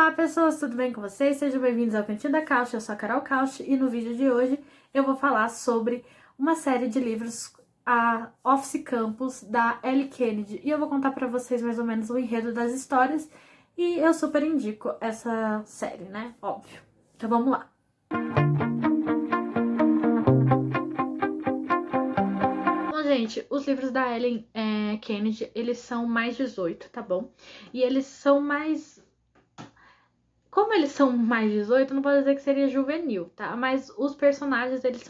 Olá pessoas, tudo bem com vocês? Sejam bem-vindos ao Cantinho da Couch, eu sou a Carol Couch e no vídeo de hoje eu vou falar sobre uma série de livros, a Office Campus, da Ellie Kennedy, e eu vou contar pra vocês mais ou menos o enredo das histórias e eu super indico essa série, né? Óbvio. Então vamos lá. Bom, gente, os livros da Ellen Kennedy, eles são mais 18, tá bom? E eles são mais... Como eles são mais 18, não posso dizer que seria juvenil, tá? Mas os personagens, eles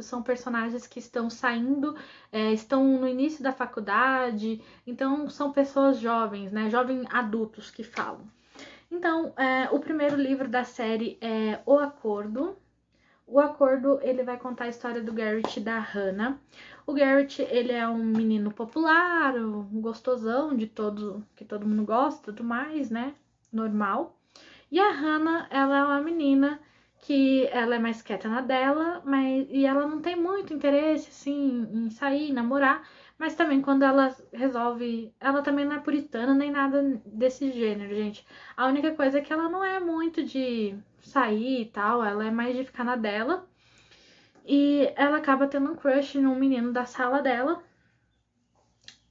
são personagens que estão saindo, estão no início da faculdade, então são pessoas jovens, né? Jovens adultos que falam. Então, o primeiro livro da série é O Acordo. O Acordo, ele vai contar a história do Garrett e da Hannah. O Garrett, ele é um menino popular, um gostosão de que todo mundo gosta, tudo mais, né? Normal. E a Hannah, ela é uma menina que ela é mais quieta na dela, e ela não tem muito interesse, assim, em sair, namorar, mas também quando ela resolve, ela também não é puritana nem nada desse gênero, gente. A única coisa é que ela não é muito de sair e tal, ela é mais de ficar na dela. E ela acaba tendo um crush num menino da sala dela,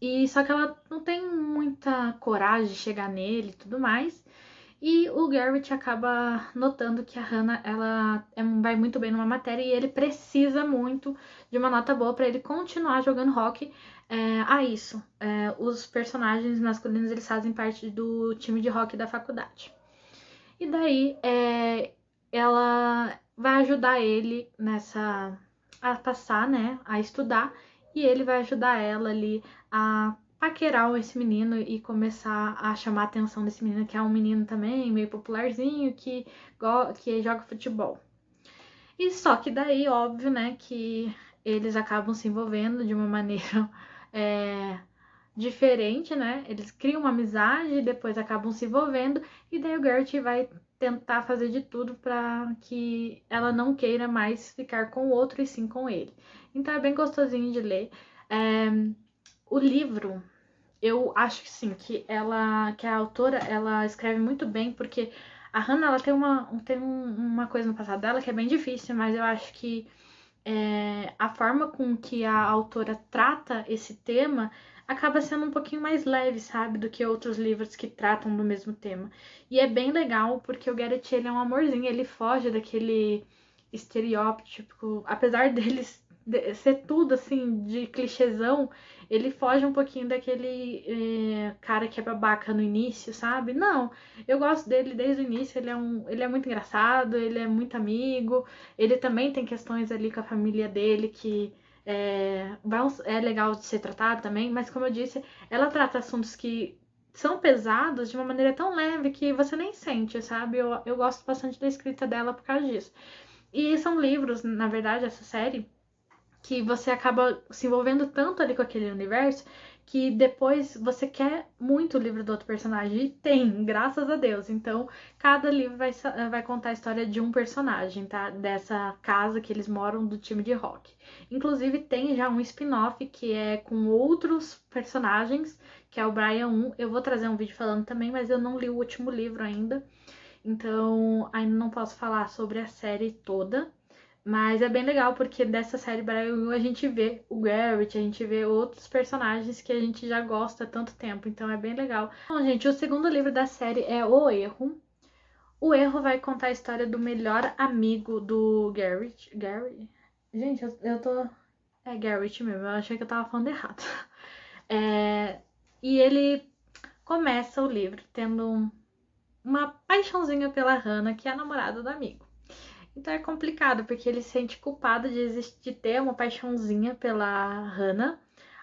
e só que ela não tem muita coragem de chegar nele e tudo mais. E o Garrett acaba notando que a Hannah, ela vai muito bem numa matéria e ele precisa muito de uma nota boa para ele continuar jogando hockey. Os personagens masculinos, eles fazem parte do time de hockey da faculdade. E daí, ela vai ajudar ele a passar, né, a estudar, e ele vai ajudar ela ali a paquerar esse menino e começar a chamar a atenção desse menino, que é um menino também meio popularzinho, que joga futebol. E só que daí, óbvio, né, que eles acabam se envolvendo de uma maneira diferente, né? Eles criam uma amizade e depois acabam se envolvendo, e daí o Garrett vai tentar fazer de tudo para que ela não queira mais ficar com o outro e sim com ele. Então é bem gostosinho de ler. O livro, eu acho que sim, que a autora, ela escreve muito bem, porque a Hannah, ela tem uma coisa no passado dela que é bem difícil, mas eu acho que a forma com que a autora trata esse tema acaba sendo um pouquinho mais leve, sabe, do que outros livros que tratam do mesmo tema. E é bem legal, porque o Garrett, ele é um amorzinho, ele foge daquele estereótipo, apesar deles ser tudo assim de clichêzão, ele foge um pouquinho daquele cara que é babaca no início, sabe? Não, eu gosto dele desde o início, ele é muito engraçado, ele é muito amigo, ele também tem questões ali com a família dele que é legal de ser tratado também, mas como eu disse, ela trata assuntos que são pesados de uma maneira tão leve que você nem sente, sabe? Eu gosto bastante da escrita dela por causa disso. E são livros, na verdade, essa série, que você acaba se envolvendo tanto ali com aquele universo que depois você quer muito o livro do outro personagem. E tem, graças a Deus. Então, cada livro vai contar a história de um personagem, tá? Dessa casa que eles moram, do time de rock. Inclusive, tem já um spin-off que é com outros personagens, que é o Brian 1. Eu vou trazer um vídeo falando também, mas eu não li o último livro ainda. Então, ainda não posso falar sobre a série toda. Mas é bem legal porque dessa série Brasil a gente vê o Garrett, a gente vê outros personagens que a gente já gosta há tanto tempo, então é bem legal. Bom, gente, o segundo livro da série é O Erro. O Erro vai contar a história do melhor amigo do Garrett. Garrett? Gente, eu tô... É Garrett mesmo, eu achei que eu tava falando errado. E ele começa o livro tendo uma paixãozinha pela Hannah, que é a namorada do amigo. Então é complicado, porque ele se sente culpado de ter uma paixãozinha pela Hannah,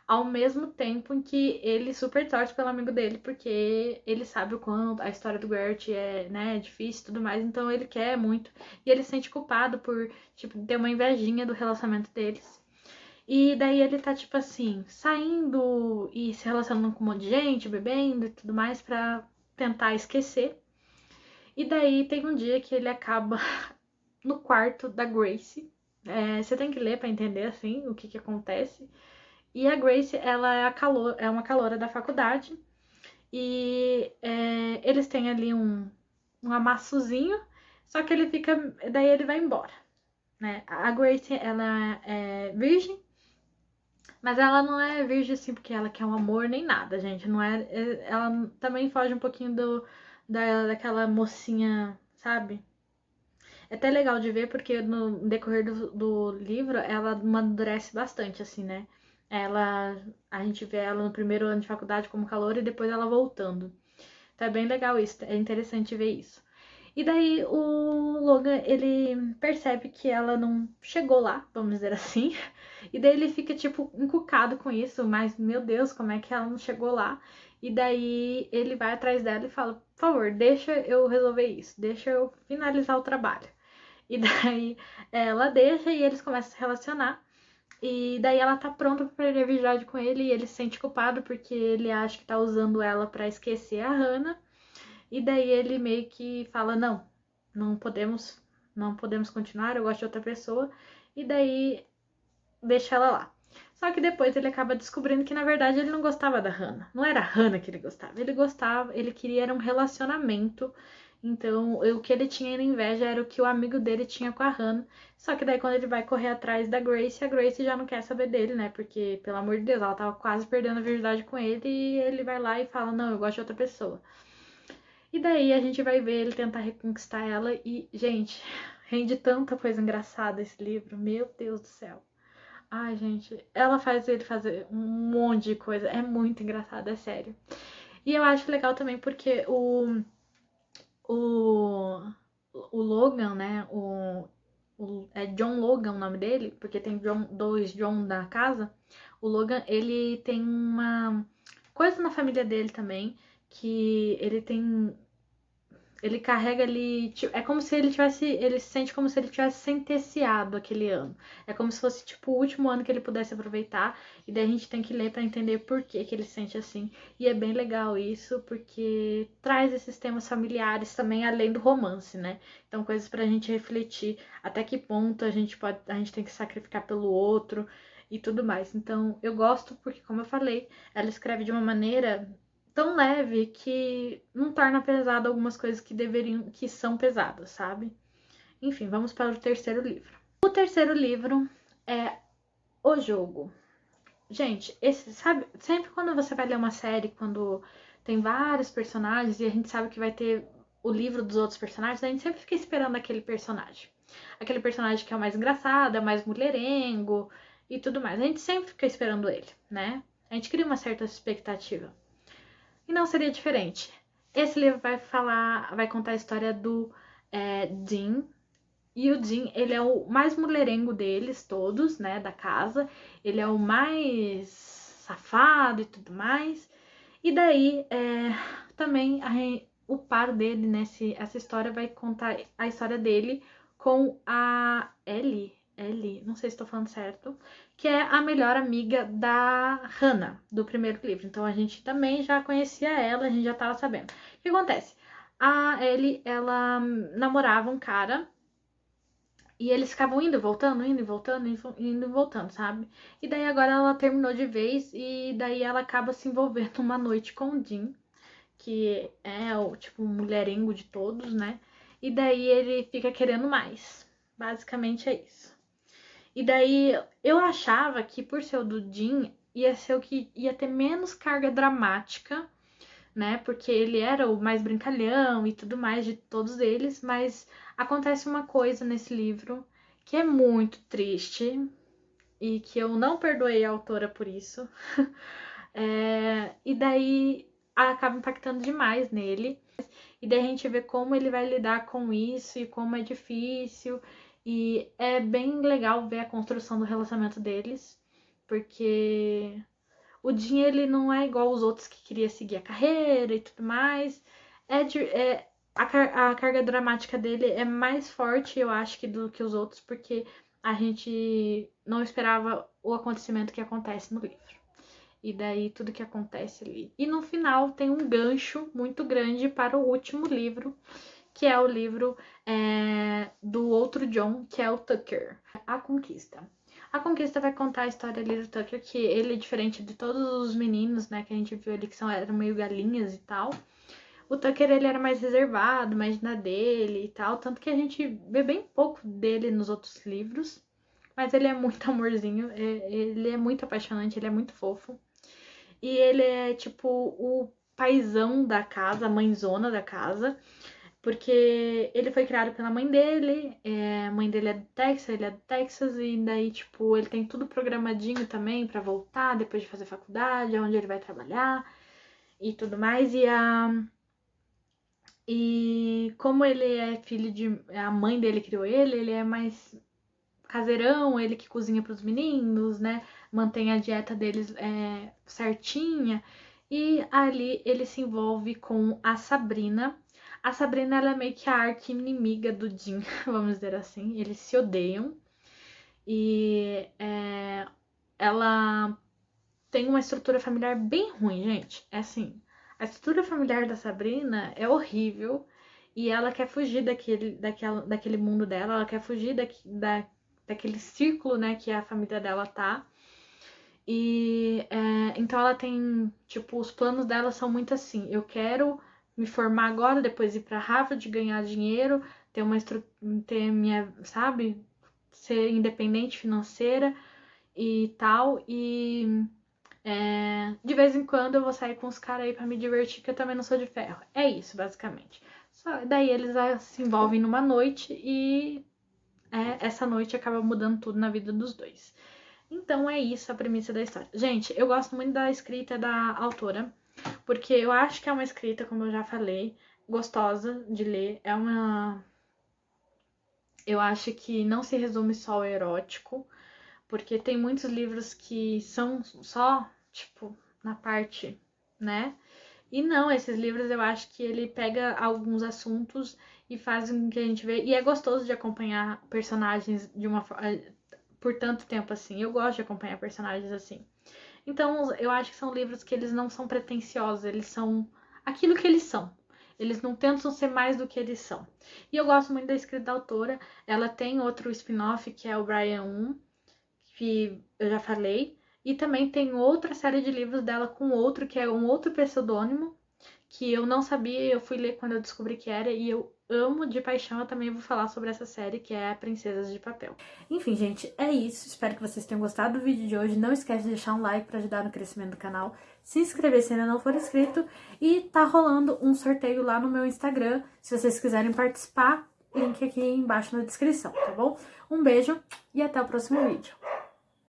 ao mesmo tempo em que ele super torce pelo amigo dele, porque ele sabe o quanto a história do Garrett é, né, difícil e tudo mais, então ele quer muito. E ele se sente culpado por, tipo, ter uma invejinha do relacionamento deles. E daí ele tá, tipo assim, saindo e se relacionando com um monte de gente, bebendo e tudo mais, pra tentar esquecer. E daí tem um dia que ele acaba no quarto da Grace. Você tem que ler para entender assim o que acontece. E a Grace, ela é uma caloura da faculdade. E eles têm ali um amassozinho, só que ele fica, daí ele vai embora, né? A Grace, ela é virgem, mas ela não é virgem assim porque ela quer um amor nem nada, gente. Não é, ela também foge um pouquinho daquela mocinha, sabe? É até legal de ver porque no decorrer do livro ela amadurece bastante, assim, né? Ela, a gente vê ela no primeiro ano de faculdade como calor e depois ela voltando. Então é bem legal isso, é interessante ver isso. E daí o Logan, ele percebe que ela não chegou lá, vamos dizer assim. E daí ele fica, tipo, encucado com isso. Mas, meu Deus, como é que ela não chegou lá? E daí ele vai atrás dela e fala, por favor, deixa eu resolver isso. Deixa eu finalizar o trabalho. E daí ela deixa e eles começam a se relacionar. E daí ela tá pronta pra perder a virgindade com ele e ele se sente culpado porque ele acha que tá usando ela pra esquecer a Hannah. E daí ele meio que fala, não, não podemos continuar, eu gosto de outra pessoa. E daí deixa ela lá. Só que depois ele acaba descobrindo que na verdade ele não gostava da Hannah. Não era a Hannah que ele gostava. Ele gostava, ele queria era um relacionamento. Então, o que ele tinha na inveja era o que o amigo dele tinha com a Hannah. Só que daí quando ele vai correr atrás da Grace, a Grace já não quer saber dele, né? Porque, pelo amor de Deus, ela tava quase perdendo a virgindade com ele e ele vai lá e fala: "Não, eu gosto de outra pessoa". E daí a gente vai ver ele tentar reconquistar ela e, gente, rende tanta coisa engraçada esse livro. Meu Deus do céu. Ai, gente, ela faz ele fazer um monte de coisa. É muito engraçado, é sério. E eu acho legal também porque o, o Logan, né? É John Logan o nome dele, porque tem dois John na casa. O Logan, ele tem uma coisa na família dele também, que ele tem, ele carrega ali, é como se ele tivesse, ele se sente como se ele tivesse sentenciado aquele ano. É como se fosse tipo o último ano que ele pudesse aproveitar, e daí a gente tem que ler para entender por que que ele se sente assim. E é bem legal isso, porque traz esses temas familiares também além do romance, né? Então coisas pra gente refletir até que ponto a gente tem que sacrificar pelo outro e tudo mais. Então eu gosto porque, como eu falei, ela escreve de uma maneira tão leve que não torna pesado algumas coisas que deveriam, que são pesadas, sabe? Enfim, vamos para o terceiro livro. O terceiro livro é O Jogo. Gente, esse, sabe, sempre quando você vai ler uma série, quando tem vários personagens e a gente sabe que vai ter o livro dos outros personagens, a gente sempre fica esperando aquele personagem. Aquele personagem que é o mais engraçado, é o mais mulherengo e tudo mais. A gente sempre fica esperando ele, né? A gente cria uma certa expectativa. E não seria diferente. Esse livro vai contar a história do Dean. E o Dean, ele é o mais mulherengo deles todos, né, da casa. Ele é o mais safado e tudo mais. E daí, também o par dele essa história vai contar a história dele com a Ellie, não sei se estou falando certo, que é a melhor amiga da Hannah, do primeiro livro. Então a gente também já conhecia ela, a gente já estava sabendo. O que acontece? A Ellie, ela namorava um cara e eles ficavam indo e voltando, indo e voltando, indo e voltando, sabe? E daí agora ela terminou de vez e daí ela acaba se envolvendo uma noite com o Dean, que é o tipo mulherengo de todos, né? E daí ele fica querendo mais. Basicamente é isso. E daí eu achava que por ser o do Dean ia ser o que ia ter menos carga dramática, né? Porque ele era o mais brincalhão e tudo mais de todos eles, mas acontece uma coisa nesse livro que é muito triste e que eu não perdoei a autora por isso. E daí acaba impactando demais nele. E daí a gente vê como ele vai lidar com isso e como é difícil. E é bem legal ver a construção do relacionamento deles, porque o Jim, ele não é igual os outros que queria seguir a carreira e tudo mais. A carga dramática dele é mais forte, eu acho, do que os outros, porque a gente não esperava o acontecimento que acontece no livro. E daí tudo que acontece ali. E no final tem um gancho muito grande para o último livro, que é o livro do outro John, que é o Tucker, A Conquista. A Conquista vai contar a história ali do Tucker, que ele é diferente de todos os meninos, né, que a gente viu ali que eram meio galinhas e tal. O Tucker, ele era mais reservado, mais na dele e tal, tanto que a gente vê bem pouco dele nos outros livros, mas ele é muito amorzinho, ele é muito apaixonante, ele é muito fofo. E ele é, tipo, o paizão da casa, a mãezona da casa, porque ele foi criado pela mãe dele, a mãe dele é do Texas, ele é do Texas, e daí, tipo, ele tem tudo programadinho também pra voltar depois de fazer faculdade, onde ele vai trabalhar e tudo mais. E como ele é filho de. A mãe dele criou ele é mais caseirão, ele que cozinha pros meninos, né? Mantém a dieta deles certinha. E ali ele se envolve com a Sabrina. A Sabrina, ela é meio que a arqui-inimiga do Jim, vamos dizer assim. Eles se odeiam. E ela tem uma estrutura familiar bem ruim, gente. É assim, a estrutura familiar da Sabrina é horrível. E ela quer fugir daquele mundo dela. Ela quer fugir daquele círculo, né, que a família dela tá. E então ela tem, tipo, os planos dela são muito assim, eu quero me formar agora, depois ir para Harvard, ganhar dinheiro, ter minha, sabe, ser independente financeira e tal, e de vez em quando eu vou sair com os caras aí para me divertir, que eu também não sou de ferro. É isso, basicamente. Daí eles se envolvem numa noite e essa noite acaba mudando tudo na vida dos dois. Então é isso a premissa da história. Gente, eu gosto muito da escrita da autora, porque eu acho que é uma escrita, como eu já falei, gostosa de ler. Eu acho que não se resume só ao erótico, porque tem muitos livros que são só, tipo, na parte, né? E não, esses livros eu acho que ele pega alguns assuntos e faz com que a gente vê. E é gostoso de acompanhar personagens de uma por tanto tempo assim. Eu gosto de acompanhar personagens assim. Então, eu acho que são livros que eles não são pretensiosos, eles são aquilo que eles são. Eles não tentam ser mais do que eles são. E eu gosto muito da escrita da autora. Ela tem outro spin-off que é o Brian 1, que eu já falei. E também tem outra série de livros dela com outro, que é um outro pseudônimo, que eu não sabia, eu fui ler quando eu descobri que era, e eu amo de paixão. Eu também vou falar sobre essa série, que é Princesas de Papel. Enfim, gente, é isso. Espero que vocês tenham gostado do vídeo de hoje. Não esquece de deixar um like para ajudar no crescimento do canal, se inscrever se ainda não for inscrito, e tá rolando um sorteio lá no meu Instagram, se vocês quiserem participar, link aqui embaixo na descrição, tá bom? Um beijo e até o próximo vídeo.